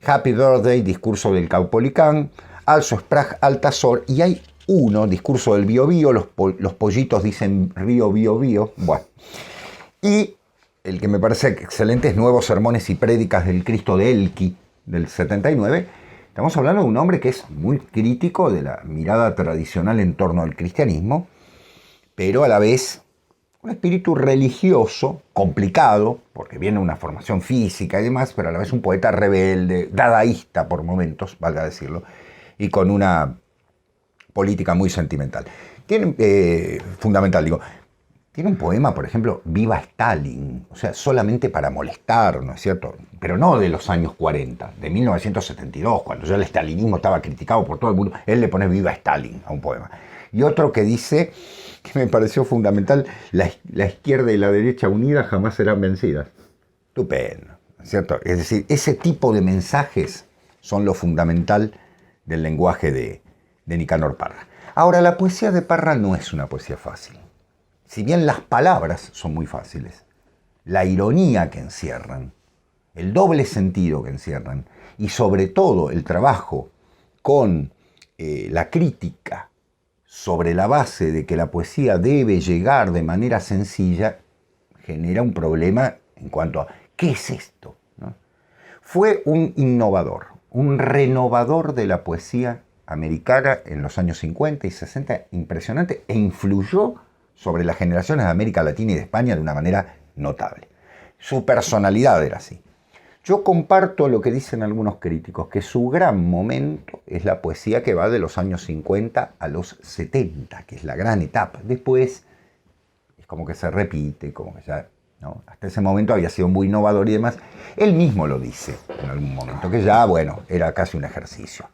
Happy Birthday, discurso del Caupolicán, Also Sprach Altazor, y hay uno, discurso del Biobío, los pollitos dicen Río Biobío, bueno. Y el que me parece excelente es Nuevos Sermones y Prédicas del Cristo de Elqui, del 79. Estamos hablando de un hombre que es muy crítico de la mirada tradicional en torno al cristianismo, pero a la vez un espíritu religioso, complicado, porque viene una formación física y demás, pero a la vez un poeta rebelde, dadaísta por momentos, valga decirlo, y con una política muy sentimental. Fundamental, digo. Tiene un poema, por ejemplo, Viva Stalin, o sea, solamente para molestar, ¿no es cierto? Pero no de los años 40, de 1972, cuando ya el stalinismo estaba criticado por todo el mundo, él le pone Viva Stalin a un poema. Y otro que dice, que me pareció fundamental, la izquierda y la derecha unidas jamás serán vencidas. Estupendo, ¿no es cierto? Es decir, ese tipo de mensajes son lo fundamental del lenguaje de Nicanor Parra. Ahora, la poesía de Parra no es una poesía fácil. Si bien las palabras son muy fáciles, la ironía que encierran, el doble sentido que encierran y sobre todo el trabajo con la crítica sobre la base de que la poesía debe llegar de manera sencilla, genera un problema en cuanto a ¿qué es esto? ¿No? Fue un innovador, un renovador de la poesía americana en los años 50 y 60, impresionante, e influyó sobre las generaciones de América Latina y de España de una manera notable. Su personalidad era así. Yo comparto lo que dicen algunos críticos, que su gran momento es la poesía que va de los años 50 a los 70, que es la gran etapa. Después es como que se repite, como que ya, ¿no? Hasta ese momento había sido muy innovador y demás. Él mismo lo dice en algún momento, que ya, bueno, era casi un ejercicio.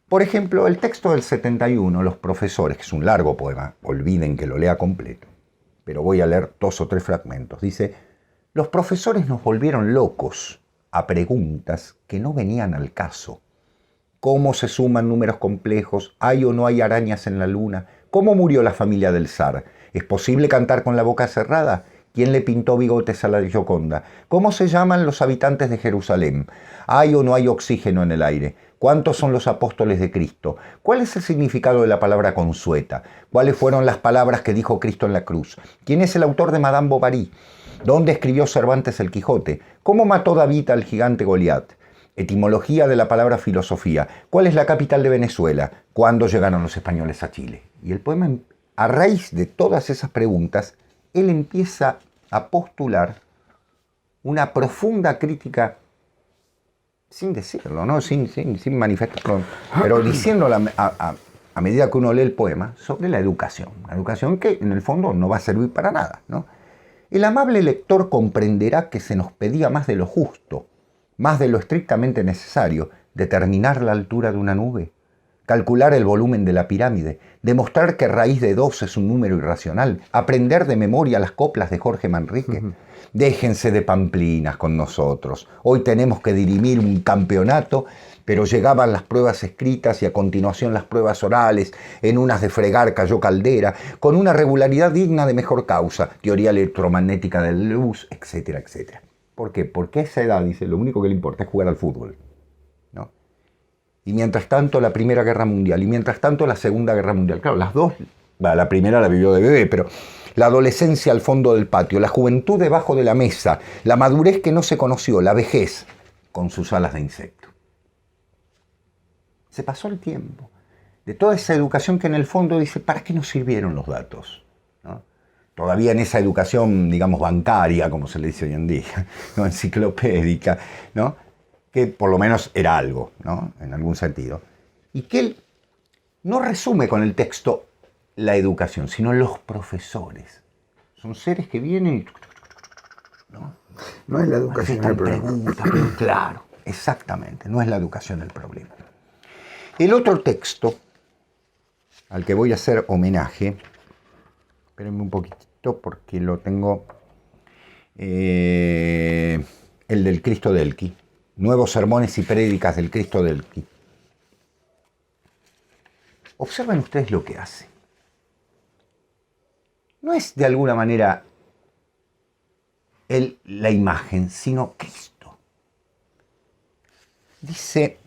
Por ejemplo, el texto del 71, Los profesores, que es un largo poema, olviden que lo lea completo, pero voy a leer 2 o 3 fragmentos. Dice, los profesores nos volvieron locos a preguntas que no venían al caso. ¿Cómo se suman números complejos? ¿Hay o no hay arañas en la luna? ¿Cómo murió la familia del zar? ¿Es posible cantar con la boca cerrada? ¿Quién le pintó bigotes a la Gioconda? ¿Cómo se llaman los habitantes de Jerusalén? ¿Hay o no hay oxígeno en el aire? ¿Cuántos son los apóstoles de Cristo? ¿Cuál es el significado de la palabra consueta? ¿Cuáles fueron las palabras que dijo Cristo en la cruz? ¿Quién es el autor de Madame Bovary? ¿Dónde escribió Cervantes el Quijote? ¿Cómo mató David al gigante Goliat? Etimología de la palabra filosofía. ¿Cuál es la capital de Venezuela? ¿Cuándo llegaron los españoles a Chile? Y el poema, a raíz de todas esas preguntas, él empieza a postular una profunda crítica, sin decirlo, ¿no? sin manifestarlo, pero diciéndolo a medida que uno lee el poema, sobre la educación. Una educación que en el fondo no va a servir para nada, ¿no? El amable lector comprenderá que se nos pedía más de lo justo, más de lo estrictamente necesario, determinar la altura de una nube, calcular el volumen de la pirámide, demostrar que raíz de 2 es un número irracional, aprender de memoria las coplas de Jorge Manrique. Déjense de pamplinas con nosotros. Hoy tenemos que dirimir un campeonato, pero llegaban las pruebas escritas y a continuación las pruebas orales. En unas de fregar cayó Caldera, con una regularidad digna de mejor causa, teoría electromagnética de la luz, etcétera, etcétera. ¿Por qué? Porque a esa edad, dice, lo único que le importa es jugar al fútbol, ¿no? Y mientras tanto la Primera Guerra Mundial, y mientras tanto la Segunda Guerra Mundial. Claro, las dos, la primera la vivió de bebé, pero la adolescencia al fondo del patio, la juventud debajo de la mesa, la madurez que no se conoció, la vejez con sus alas de insecto. Se pasó el tiempo de toda esa educación que en el fondo dice, ¿para qué nos sirvieron los datos? ¿No? todavía en esa educación, digamos, bancaria, como se le dice hoy en día, ¿no? Enciclopédica, ¿no? Que por lo menos era algo, ¿no? En algún sentido. Y que él no resume con el texto la educación, sino los profesores. Son seres que vienen y... ¿no? No es la educación el problema. Preguntas, pero claro, exactamente, no es la educación el problema. El otro texto al que voy a hacer homenaje, espérenme un poquitito porque lo tengo, el del Cristo de Elqui, Nuevos sermones y prédicas del Cristo de Elqui. Observen ustedes lo que hace. No es de alguna manera la imagen, sino Cristo. Dice,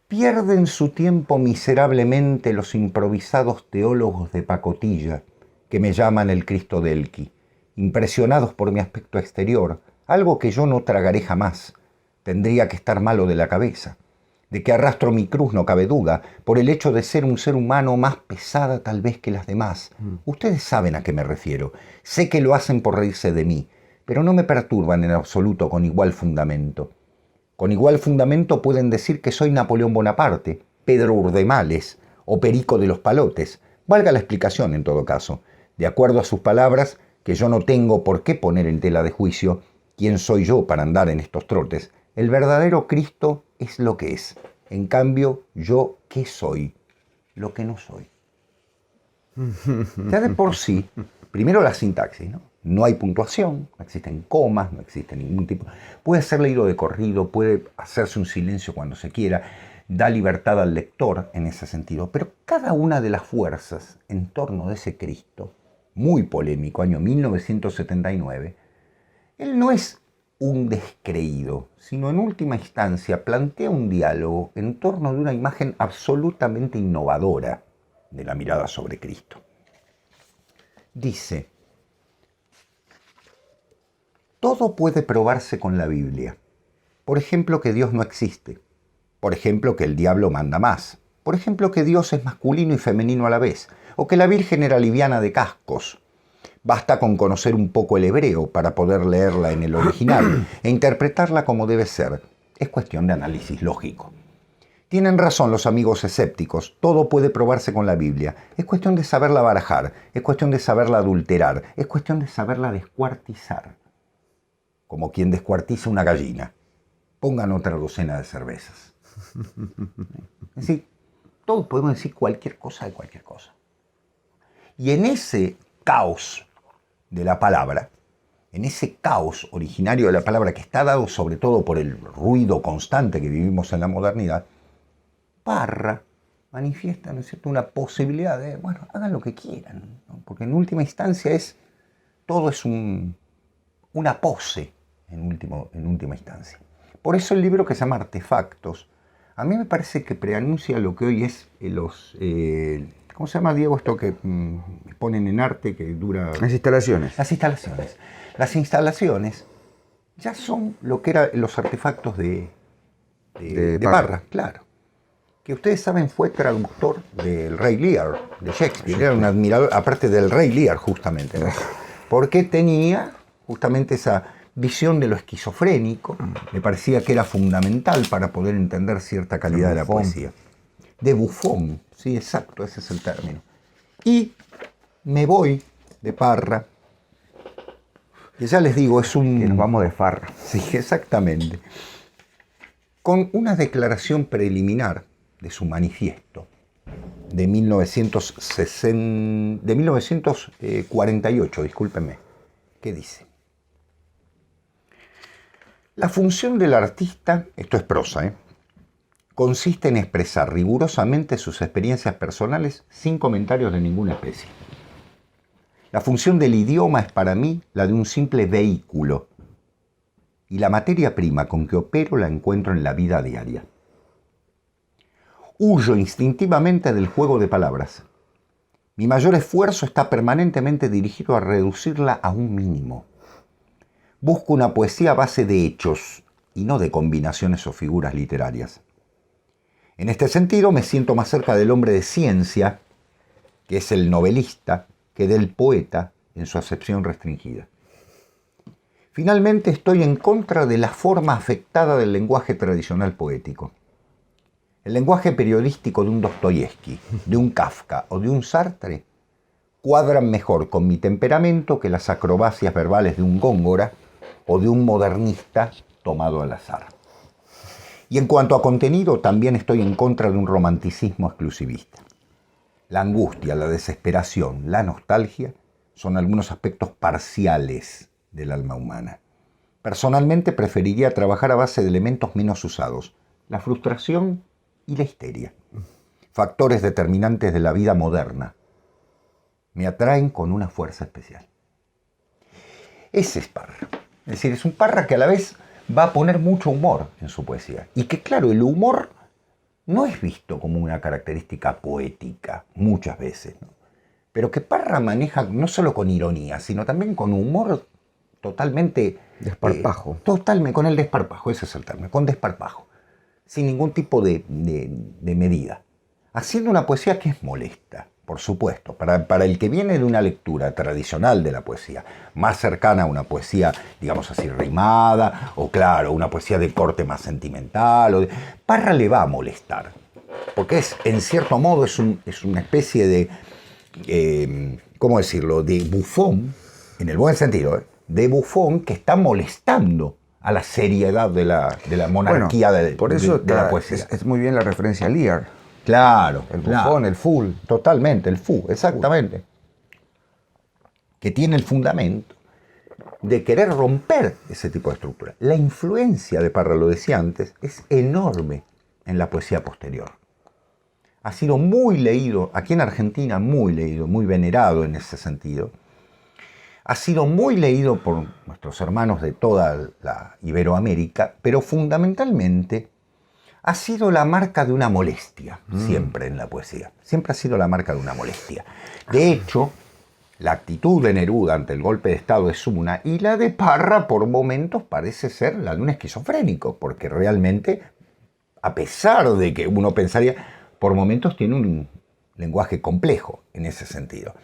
pierden su tiempo miserablemente los improvisados teólogos de pacotilla que me llaman el Cristo de Elqui, impresionados por mi aspecto exterior, algo que yo no tragaré jamás. Tendría que estar malo de la cabeza. De que arrastro mi cruz no cabe duda, por el hecho de ser un ser humano más pesada tal vez que las demás. Ustedes saben a qué me refiero. Sé que lo hacen por reírse de mí, pero no me perturban en absoluto con igual fundamento. Con igual fundamento pueden decir que soy Napoleón Bonaparte, Pedro Urdemales o Perico de los Palotes. Valga la explicación en todo caso. De acuerdo a sus palabras, que yo no tengo por qué poner en tela de juicio quién soy yo para andar en estos trotes. El verdadero Cristo es lo que es. En cambio, ¿yo qué soy? Lo que no soy. Ya de por sí, primero la sintaxis, ¿no? No hay puntuación, no existen comas, no existe ningún tipo. Puede ser leído de corrido, puede hacerse un silencio cuando se quiera, da libertad al lector en ese sentido. Pero cada una de las fuerzas en torno de ese Cristo, muy polémico, año 1979, él no es un descreído, sino en última instancia plantea un diálogo en torno de una imagen absolutamente innovadora de la mirada sobre Cristo. Dice, todo puede probarse con la Biblia. Por ejemplo, que Dios no existe. Por ejemplo, que el diablo manda más. Por ejemplo, que Dios es masculino y femenino a la vez. O que la Virgen era liviana de cascos. Basta con conocer un poco el hebreo para poder leerla en el original e interpretarla como debe ser. Es cuestión de análisis lógico. Tienen razón los amigos escépticos, todo puede probarse con la Biblia. Es cuestión de saberla barajar, es cuestión de saberla adulterar, es cuestión de saberla descuartizar. Como quien descuartiza una gallina. Pongan otra docena de cervezas. Es decir, todos podemos decir cualquier cosa de cualquier cosa. Y en ese caos de la palabra, en ese caos originario de la palabra que está dado sobre todo por el ruido constante que vivimos en la modernidad, Parra manifiesta, ¿no es cierto?, una posibilidad de, bueno, hagan lo que quieran, ¿no? Porque en última instancia todo es una pose en última instancia. Por eso el libro que se llama Artefactos, a mí me parece que preanuncia lo que hoy es ¿cómo se llama, Diego, esto que ponen en arte que dura? Las instalaciones. Las instalaciones. Las instalaciones ya son lo que eran los artefactos de Parra, claro. Que ustedes saben fue traductor del Rey Lear, de Shakespeare. Era un admirador, aparte del Rey Lear, justamente, ¿no? Porque tenía justamente esa visión de lo esquizofrénico. Me parecía que era fundamental para poder entender cierta calidad de la poesía. De bufón, sí, exacto, ese es el término. Y me voy de Parra, que ya les digo, es un... Que nos vamos de farra. Sí, exactamente. Con una declaración preliminar de su manifiesto de 1948, discúlpenme, que dice: la función del artista, esto es prosa, consiste en expresar rigurosamente sus experiencias personales sin comentarios de ninguna especie. La función del idioma es para mí la de un simple vehículo, y la materia prima con que opero la encuentro en la vida diaria. Huyo instintivamente del juego de palabras. Mi mayor esfuerzo está permanentemente dirigido a reducirla a un mínimo. Busco una poesía a base de hechos y no de combinaciones o figuras literarias. En este sentido, me siento más cerca del hombre de ciencia, que es el novelista, que del poeta en su acepción restringida. Finalmente, estoy en contra de la forma afectada del lenguaje tradicional poético. El lenguaje periodístico de un Dostoyevsky, de un Kafka o de un Sartre cuadran mejor con mi temperamento que las acrobacias verbales de un Góngora o de un modernista tomado al azar. Y en cuanto a contenido, también estoy en contra de un romanticismo exclusivista. La angustia, la desesperación, la nostalgia son algunos aspectos parciales del alma humana. Personalmente preferiría trabajar a base de elementos menos usados, la frustración y la histeria, factores determinantes de la vida moderna. Me atraen con una fuerza especial. Ese es Parra. Es decir, es un Parra que a la vez va a poner mucho humor en su poesía. Y que claro, el humor no es visto como una característica poética muchas veces, ¿no? Pero que Parra maneja no solo con ironía, sino también con humor totalmente... Desparpajo. Totalmente, con el desparpajo, ese es el término, con desparpajo, sin ningún tipo de medida. Haciendo una poesía que es molesta, por supuesto, para el que viene de una lectura tradicional de la poesía, más cercana a una poesía, digamos así, rimada, o claro, una poesía de corte más sentimental, Parra le va a molestar, porque es, en cierto modo, es una especie de, ¿cómo decirlo?, de bufón, en el buen sentido, de bufón que está molestando a la seriedad de la monarquía de la poesía. Es muy bien la referencia a Lear. Claro. El bufón, el fool. Totalmente, el fool, exactamente. Que tiene el fundamento de querer romper ese tipo de estructura. La influencia de Parra, lo decía antes, es enorme en la poesía posterior. Ha sido muy leído, aquí en Argentina muy leído, muy venerado en ese sentido. Ha sido muy leído por nuestros hermanos de toda la Iberoamérica, pero fundamentalmente ha sido la marca de una molestia, siempre en la poesía. Siempre ha sido la marca de una molestia. De hecho, la actitud de Neruda ante el golpe de Estado es una, y la de Parra por momentos parece ser la de un esquizofrénico, porque realmente, a pesar de que uno pensaría, por momentos tiene un lenguaje complejo en ese sentido.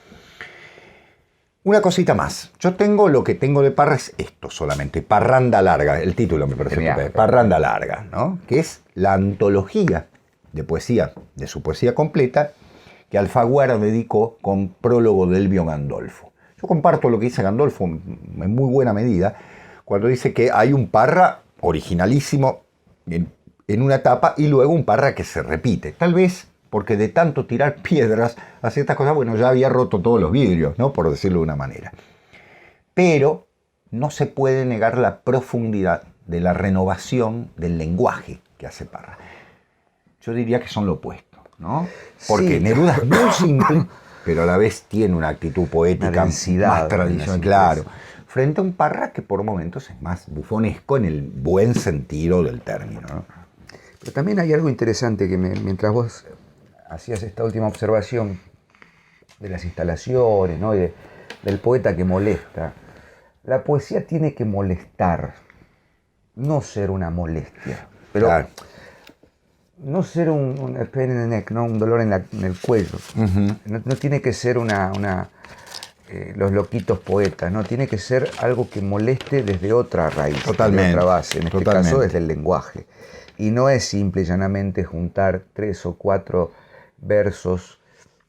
Una cosita más. Yo tengo lo que tengo de Parra es esto solamente, Parranda Larga, el título me parece estupendo, Parranda Larga, ¿no? Que es la antología de poesía, de su poesía completa, que Alfaguara dedicó con prólogo de Elvio Gandolfo. Yo comparto lo que dice Gandolfo en muy buena medida, cuando dice que hay un Parra originalísimo en una etapa y luego un Parra que se repite. Tal vez porque de tanto tirar piedras a ciertas cosas, bueno, ya había roto todos los vidrios, ¿no?, por decirlo de una manera. Pero no se puede negar la profundidad de la renovación del lenguaje que hace Parra. Yo diría que son lo opuesto, ¿no? Porque sí, Neruda es muy simple, pero a la vez tiene una actitud poética más tradicional, claro, frente a un Parra que por momentos es más bufonesco en el buen sentido del término, ¿no? Pero también hay algo interesante que mientras vos hacías esta última observación de las instalaciones, ¿no?, y del poeta que molesta. La poesía tiene que molestar, no ser una molestia, pero claro, no ser un pain in the neck, ¿no?, un dolor en el cuello. No tiene que ser los loquitos poetas, ¿no? Tiene que ser algo que moleste desde otra raíz, desde otra base, en este caso desde el lenguaje. Y no es simple y llanamente juntar 3 o 4 versos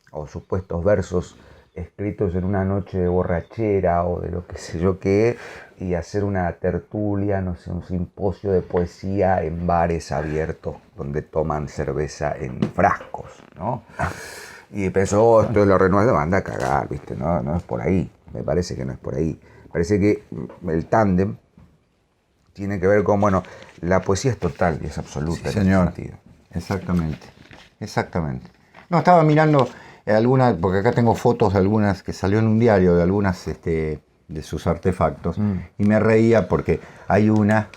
o supuestos versos escritos en una noche de borrachera o de lo que sé yo qué, y hacer una tertulia, no sé, un simposio de poesía en bares abiertos donde toman cerveza en frascos, ¿no? Y pensó, esto es lo renuevo, anda a cagar, ¿viste? No es por ahí, me parece que no es por ahí. Parece que el tándem tiene que ver con, bueno, la poesía es total y es absoluta. Sí, señor. En ese sentido. Exactamente. No, estaba mirando algunas, porque acá tengo fotos de algunas que salió en un diario, de algunas de sus artefactos, y me reía porque hay una,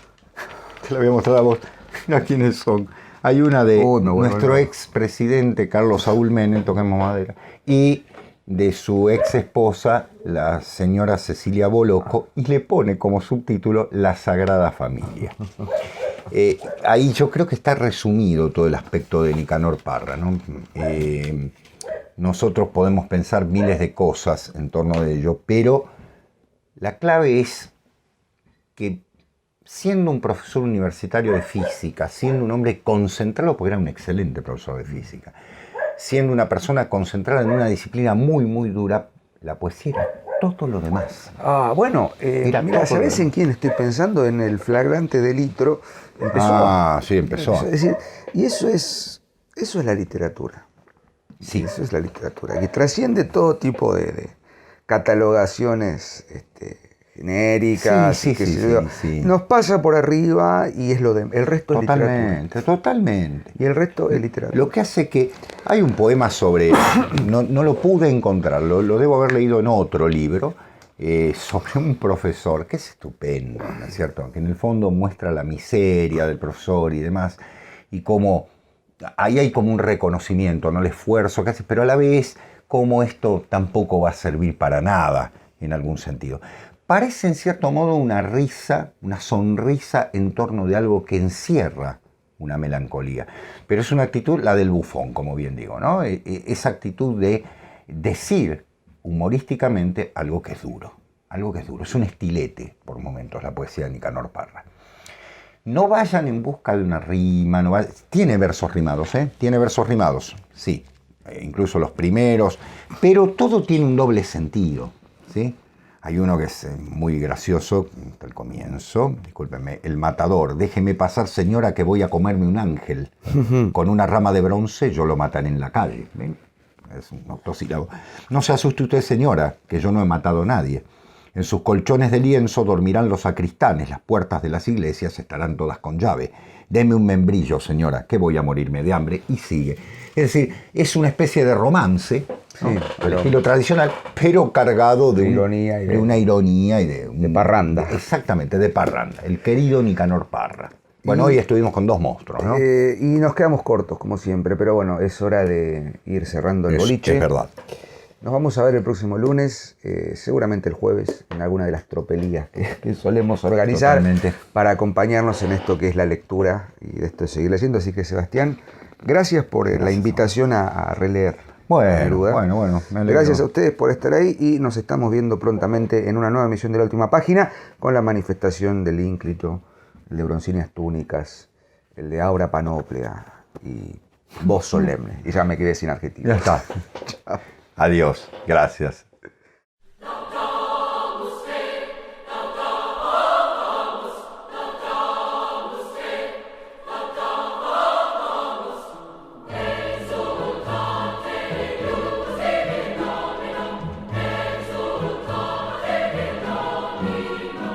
te la voy a mostrar a vos, mira quiénes son. Hay una de nuestro expresidente Carlos Saúl Menem, toquemos madera, y de su ex esposa, la señora Cecilia Boloco, y le pone como subtítulo La Sagrada Familia. Ahí yo creo que está resumido todo el aspecto de Nicanor Parra, ¿no? Nosotros podemos pensar miles de cosas en torno de ello, pero la clave es que siendo un profesor universitario de física, siendo un hombre concentrado, porque era un excelente profesor de física, siendo una persona concentrada en una disciplina muy, muy dura, la poesía era todo lo demás. Bueno, mira, ¿sabés en quién estoy pensando? En el flagrante de Litro. Empezó. Sí, empezó. Es decir, y eso es la literatura. Sí. Eso es la literatura, que trasciende todo tipo de catalogaciones genéricas. Sí. Nos pasa por arriba y es el resto es literatura. Totalmente. Y el resto es literatura. Lo que hace que... Hay un poema sobre... no lo pude encontrar, lo debo haber leído en otro libro, sobre un profesor, que es estupendo, ¿no es cierto? Que en el fondo muestra la miseria del profesor y demás, y cómo... Ahí hay como un reconocimiento, ¿no? El esfuerzo que hace, pero a la vez como esto tampoco va a servir para nada, en algún sentido. Parece en cierto modo una risa, una sonrisa en torno de algo que encierra una melancolía. Pero es una actitud, la del bufón, como bien digo, ¿no? Esa actitud de decir humorísticamente algo que es duro. Algo que es duro. Es un estilete, por momentos, la poesía de Nicanor Parra. No vayan en busca de una rima, tiene versos rimados, Tiene versos rimados, sí, incluso los primeros, pero todo tiene un doble sentido, ¿sí? Hay uno que es muy gracioso, hasta el comienzo, discúlpenme, el matador, déjeme pasar señora que voy a comerme un ángel, con una rama de bronce yo lo mataré en la calle, ¿ven? Es un octosílabo. No se asuste usted señora, que yo no he matado a nadie. En sus colchones de lienzo dormirán los sacristanes, las puertas de las iglesias estarán todas con llave. Deme un membrillo, señora, que voy a morirme de hambre. Y sigue. Es decir, es una especie de romance, ¿no? Al estilo tradicional, pero cargado de una ironía y de parranda. Exactamente, de parranda. El querido Nicanor Parra. Bueno, hoy estuvimos con dos monstruos, ¿no? Y nos quedamos cortos, como siempre, pero bueno, es hora de ir cerrando el boliche. Es verdad. Nos vamos a ver el próximo lunes, seguramente el jueves, en alguna de las tropelías que solemos organizar. Totalmente. Para acompañarnos en esto que es la lectura y de esto de seguir leyendo. Así que, Sebastián, gracias por la invitación a releer. Bueno, me alegro. Gracias a ustedes por estar ahí y nos estamos viendo prontamente en una nueva emisión de La Última Página con la manifestación del ínclito, el de Broncíneas Túnicas, el de Aura Panóplea y Voz Solemne. Y ya me quedé sin adjetivo. Ya está. Adiós, gracias.